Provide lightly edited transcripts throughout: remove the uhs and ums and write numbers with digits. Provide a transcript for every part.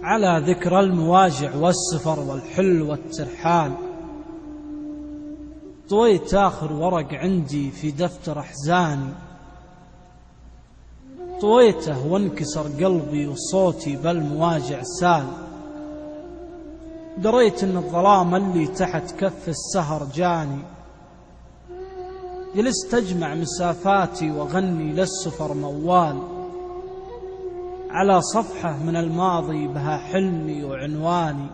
على ذكر المواجع والسفر والحل والترحال، طويت آخر ورق عندي في دفتر أحزاني، طويته وانكسر قلبي وصوتي بالمواجع سال. دريت ان الظلام اللي تحت كف السهر جاني، جلست أجمع مسافاتي وغني للسفر موال، على صفحة من الماضي بها حلمي وعنواني،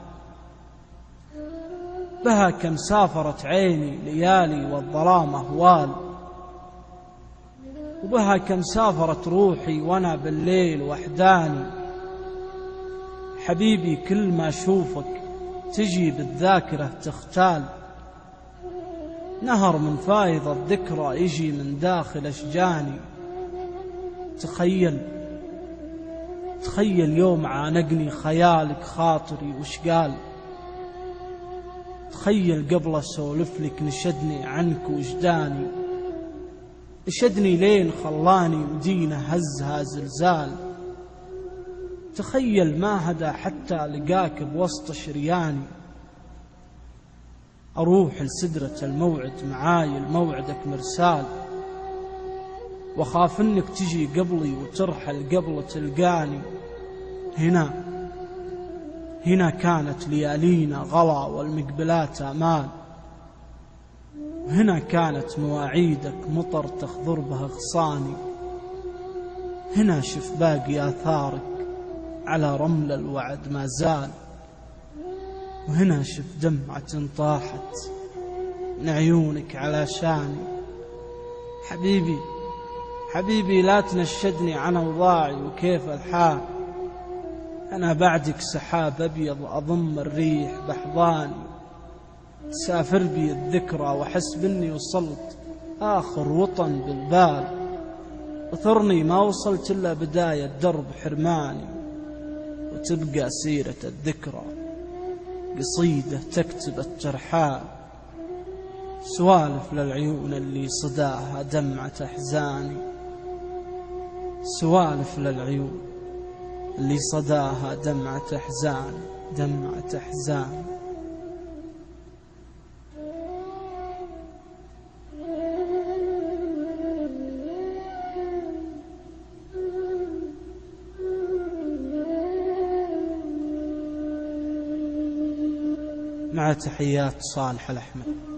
بها كم سافرت عيني ليالي والظلام أهوال، وبها كم سافرت روحي وانا بالليل وحداني. حبيبي كل ما أشوفك تجي بالذاكرة تختال، نهر من فايض الذكرى يجي من داخل أشجاني. تخيل يوم عانقني خيالك خاطري وش قال، تخيل قبل أسولف لك نشدني عنك وجداني، نشدني لين خلاني مدينة هزها زلزال. تخيل ما هدى حتى لقاك بوسط شرياني، أروح لسدرة الموعد معاي الموعدك مرسال، وخاف انك تجي قبلي وترحل قبل تلقاني. هنا كانت ليالينا غلا والمقبلات آمال، هنا كانت مواعيدك مطر تخضر بها غصاني، هنا شف باقي آثارك على رمل الوعد ما زال، وهنا شف دمعة طاحت من عيونك على شاني. حبيبي لا تنشدني عن أوضاعي وكيف الحال، أنا بعدك سحاب أبيض أضم الريح بحضاني، سافر بي الذكرى وحس بني وصلت آخر وطن بالبال، وثرني ما وصلت إلا بداية درب حرماني، وتبقى سيرة الذكرى قصيدة تكتب الترحال، سوالف للعيون اللي صداها دمعة أحزاني، سوالف للعيون اللي صداها دمعة أحزان. مع تحيات صالح الأحمد.